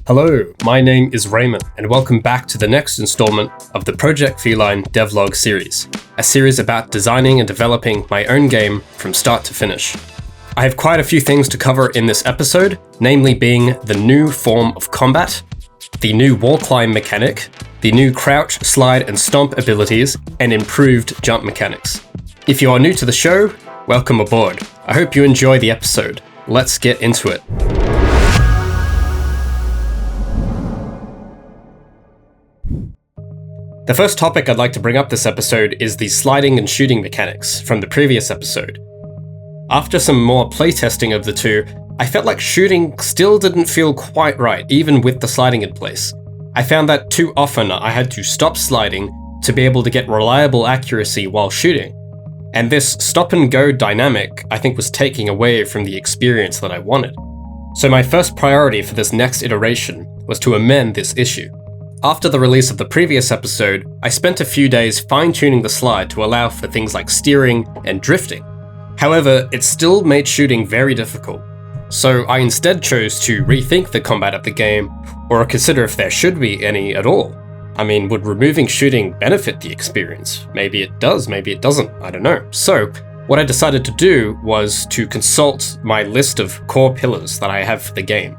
Hello, my name is Raymond, and welcome back to the next installment of the Project Feline devlog series, a series about designing and developing my own game from start to finish. I have quite a few things to cover in this episode, namely being the new form of combat, the new wall climb mechanic, the new crouch, slide, and stomp abilities, and improved jump mechanics. If you are new to the show, welcome aboard. I hope you enjoy the episode. Let's get into it. The first topic I'd like to bring up this episode is the sliding and shooting mechanics from the previous episode. After some more playtesting of the two, I felt like shooting still didn't feel quite right, even with the sliding in place. I found that too often I had to stop sliding to be able to get reliable accuracy while shooting. And this stop and go dynamic, I think, was taking away from the experience that I wanted. So my first priority for this next iteration was to amend this issue. After the release of the previous episode, I spent a few days fine-tuning the slide to allow for things like steering and drifting. However, it still made shooting very difficult. So I instead chose to rethink the combat of the game, or consider if there should be any at all. I mean, would removing shooting benefit the experience? Maybe it does, maybe it doesn't, I don't know. So, what I decided to do was to consult my list of core pillars that I have for the game.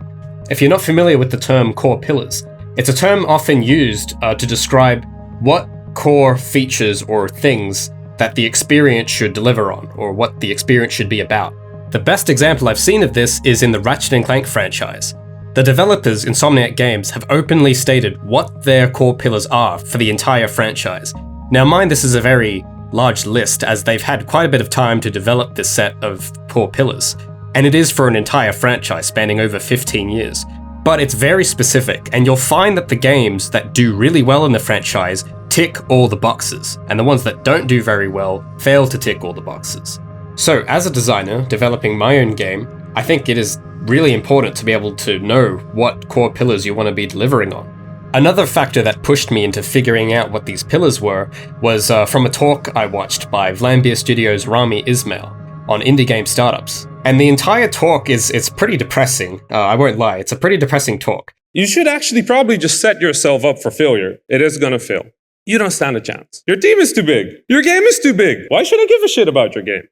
If you're not familiar with the term core pillars, it's a term often used to describe what core features or things that the experience should deliver on, or what the experience should be about. The best example I've seen of this is in the Ratchet & Clank franchise. The developers, Insomniac Games, have openly stated what their core pillars are for the entire franchise. Now mind, this is a very large list, as they've had quite a bit of time to develop this set of core pillars, and it is for an entire franchise spanning over 15 years. But it's very specific, and you'll find that the games that do really well in the franchise tick all the boxes, and the ones that don't do very well fail to tick all the boxes. So as a designer developing my own game, I think it is really important to be able to know what core pillars you want to be delivering on. Another factor that pushed me into figuring out what these pillars were was from a talk I watched by Vlambeer Studios' Rami Ismail on indie game startups. And the entire talk it's pretty depressing. I won't lie, it's a pretty depressing talk. You should actually probably just set yourself up for failure. It is gonna fail. You don't stand a chance. Your team is too big. Your game is too big. Why should I give a shit about your game?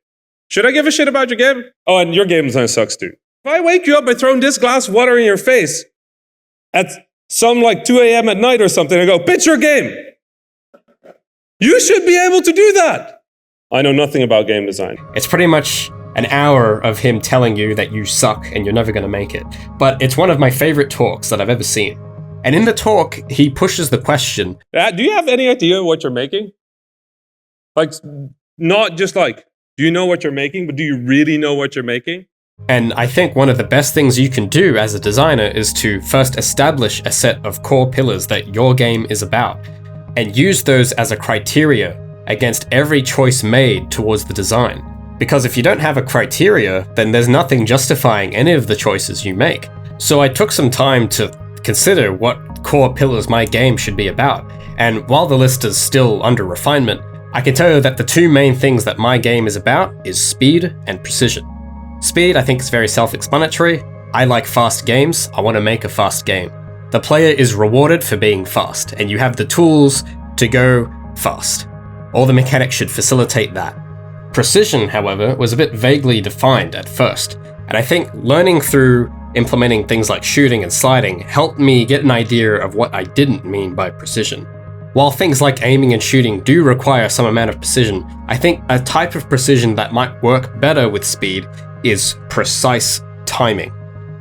Should I give a shit about your game? Oh, and your game sucks too. If I wake you up by throwing this glass of water in your face at some 2 a.m. at night or something, I go, pitch your game. You should be able to do that. I know nothing about game design. It's pretty much an hour of him telling you that you suck and you're never going to make it. But it's one of my favorite talks that I've ever seen. And in the talk, he pushes the question. Do you have any idea what you're making? Not just do you know what you're making, but do you really know what you're making? And I think one of the best things you can do as a designer is to first establish a set of core pillars that your game is about, and use those as a criteria against every choice made towards the design. Because if you don't have a criteria, then there's nothing justifying any of the choices you make. So I took some time to consider what core pillars my game should be about, and while the list is still under refinement, I can tell you that the two main things that my game is about is speed and precision. Speed, I think, is very self-explanatory. I like fast games, I want to make a fast game. The player is rewarded for being fast, and you have the tools to go fast. All the mechanics should facilitate that. Precision, however, was a bit vaguely defined at first, and I think learning through implementing things like shooting and sliding helped me get an idea of what I didn't mean by precision. While things like aiming and shooting do require some amount of precision, I think a type of precision that might work better with speed is precise timing.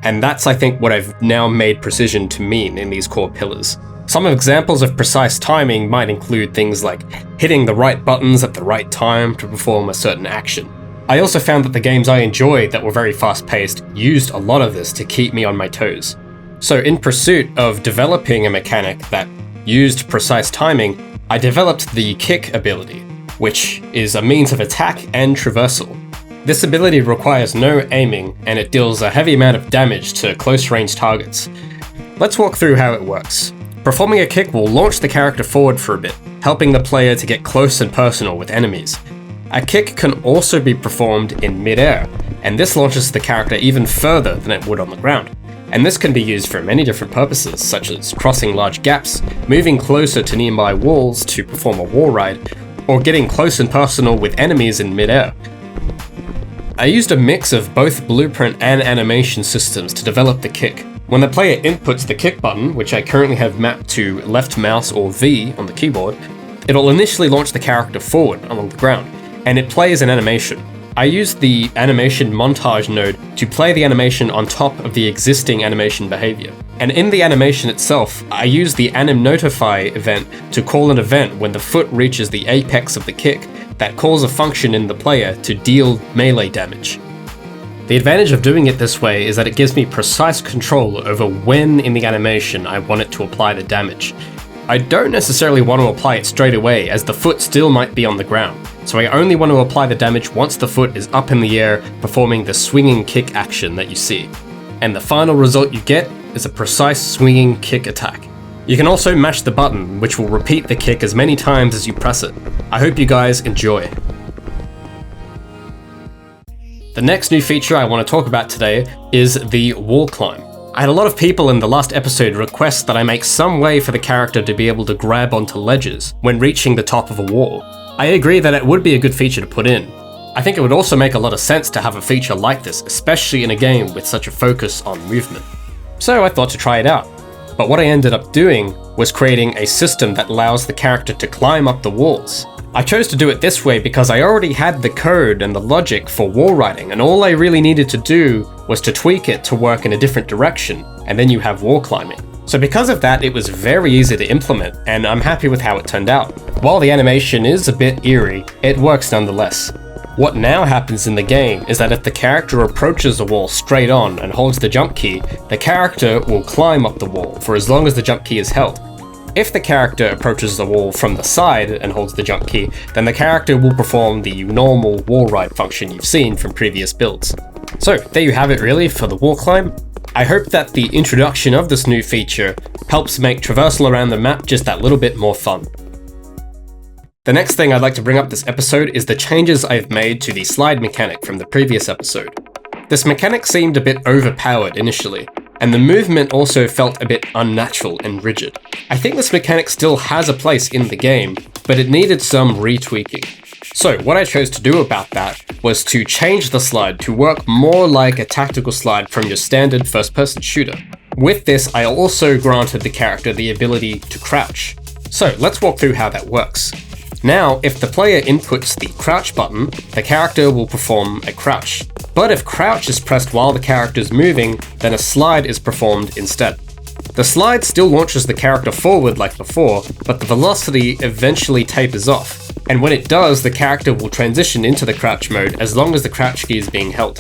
And that's, I think, what I've now made precision to mean in these core pillars. Some examples of precise timing might include things like hitting the right buttons at the right time to perform a certain action. I also found that the games I enjoyed that were very fast-paced used a lot of this to keep me on my toes. So in pursuit of developing a mechanic that used precise timing, I developed the kick ability, which is a means of attack and traversal. This ability requires no aiming, and it deals a heavy amount of damage to close-range targets. Let's walk through how it works. Performing a kick will launch the character forward for a bit, helping the player to get close and personal with enemies. A kick can also be performed in mid-air, and this launches the character even further than it would on the ground. and this can be used for many different purposes, such as crossing large gaps, moving closer to nearby walls to perform a wall ride, or getting close and personal with enemies in mid-air. I used a mix of both blueprint and animation systems to develop the kick. When the player inputs the kick button, which I currently have mapped to left mouse or V on the keyboard, it'll initially launch the character forward along the ground, and it plays an animation. I used the animation montage node to play the animation on top of the existing animation behavior. And in the animation itself, I used the AnimNotify event to call an event when the foot reaches the apex of the kick that calls a function in the player to deal melee damage. The advantage of doing it this way is that it gives me precise control over when in the animation I want it to apply the damage. I don't necessarily want to apply it straight away, as the foot still might be on the ground, so I only want to apply the damage once the foot is up in the air performing the swinging kick action that you see. And the final result you get is a precise swinging kick attack. You can also mash the button, which will repeat the kick as many times as you press it. I hope you guys enjoy. The next new feature I want to talk about today is the wall climb. I had a lot of people in the last episode request that I make some way for the character to be able to grab onto ledges when reaching the top of a wall. I agree that it would be a good feature to put in. I think it would also make a lot of sense to have a feature like this, especially in a game with such a focus on movement. So I thought to try it out. But what I ended up doing was creating a system that allows the character to climb up the walls. I chose to do it this way because I already had the code and the logic for wall riding, and all I really needed to do was to tweak it to work in a different direction, and then you have wall climbing. So because of that, it was very easy to implement, and I'm happy with how it turned out. While the animation is a bit eerie, it works nonetheless. What now happens in the game is that if the character approaches the wall straight on and holds the jump key, the character will climb up the wall for as long as the jump key is held. If the character approaches the wall from the side and holds the jump key, then the character will perform the normal wall ride function you've seen from previous builds. So there you have it really for the wall climb. I hope that the introduction of this new feature helps make traversal around the map just that little bit more fun. The next thing I'd like to bring up this episode is the changes I've made to the slide mechanic from the previous episode. This mechanic seemed a bit overpowered initially, and the movement also felt a bit unnatural and rigid. I think this mechanic still has a place in the game, but it needed some retweaking. So what I chose to do about that was to change the slide to work more like a tactical slide from your standard first-person shooter. With this, I also granted the character the ability to crouch. So let's walk through how that works. Now, if the player inputs the crouch button, the character will perform a crouch. But if crouch is pressed while the character is moving, then a slide is performed instead. The slide still launches the character forward like before, but the velocity eventually tapers off. And when it does, the character will transition into the crouch mode as long as the crouch key is being held.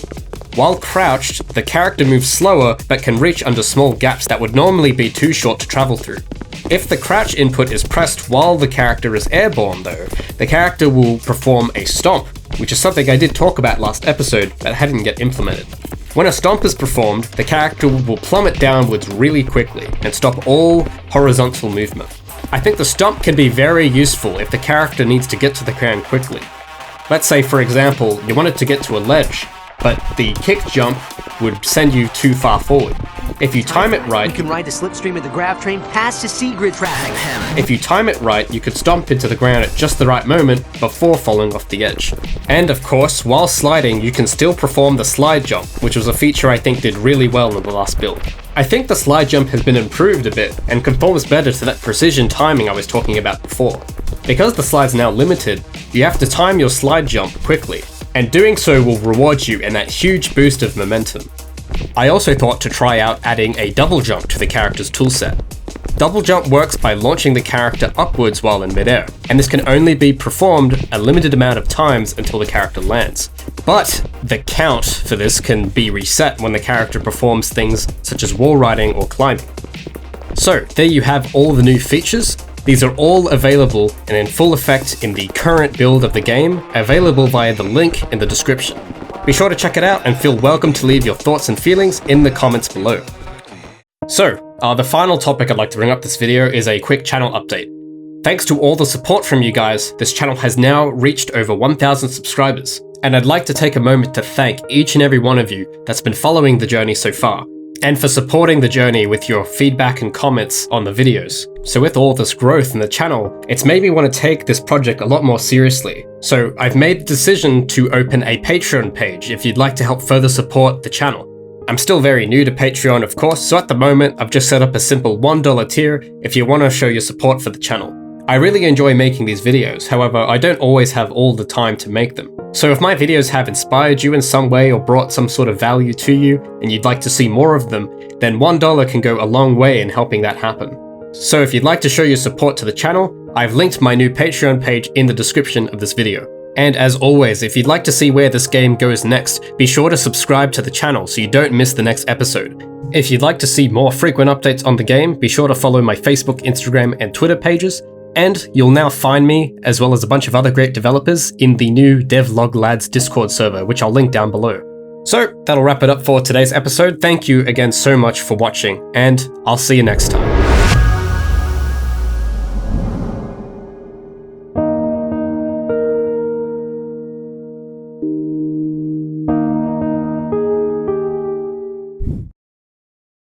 While crouched, the character moves slower but can reach under small gaps that would normally be too short to travel through. If the crouch input is pressed while the character is airborne though, the character will perform a stomp, which is something I did talk about last episode but hadn't yet implemented. When a stomp is performed, the character will plummet downwards really quickly and stop all horizontal movement. I think the stomp can be very useful if the character needs to get to the ground quickly. Let's say, for example, you wanted to get to a ledge, but the kick jump would send you too far forward. If you time it right, you can ride the slipstream of the grav train past the sea grid traffic. If you time it right, you could stomp into the ground at just the right moment before falling off the edge. And of course, while sliding, you can still perform the slide jump, which was a feature I think did really well in the last build. I think the slide jump has been improved a bit and conforms better to that precision timing I was talking about before. Because the slide's now limited, you have to time your slide jump quickly, and doing so will reward you in that huge boost of momentum. I also thought to try out adding a double jump to the character's toolset. Double jump works by launching the character upwards while in midair, and this can only be performed a limited amount of times until the character lands. But the count for this can be reset when the character performs things such as wall riding or climbing. So there you have all the new features. These are all available and in full effect in the current build of the game, available via the link in the description. Be sure to check it out and feel welcome to leave your thoughts and feelings in the comments below. So, the final topic I'd like to bring up this video is a quick channel update. Thanks to all the support from you guys, this channel has now reached over 1,000 subscribers, and I'd like to take a moment to thank each and every one of you that's been following the journey so far. and for supporting the journey with your feedback and comments on the videos. So with all this growth in the channel, it's made me want to take this project a lot more seriously. So I've made the decision to open a Patreon page if you'd like to help further support the channel. I'm still very new to Patreon, of course, so at the moment I've just set up a simple $1 tier if you want to show your support for the channel. I really enjoy making these videos, however, I don't always have all the time to make them. So if my videos have inspired you in some way or brought some sort of value to you, and you'd like to see more of them, then $1 can go a long way in helping that happen. So if you'd like to show your support to the channel, I've linked my new Patreon page in the description of this video. And as always, if you'd like to see where this game goes next, be sure to subscribe to the channel so you don't miss the next episode. If you'd like to see more frequent updates on the game, be sure to follow my Facebook, Instagram, and Twitter pages. And you'll now find me, as well as a bunch of other great developers, in the new Devlog Lads Discord server, which I'll link down below. So that'll wrap it up for today's episode. Thank you again so much for watching, and I'll see you next time.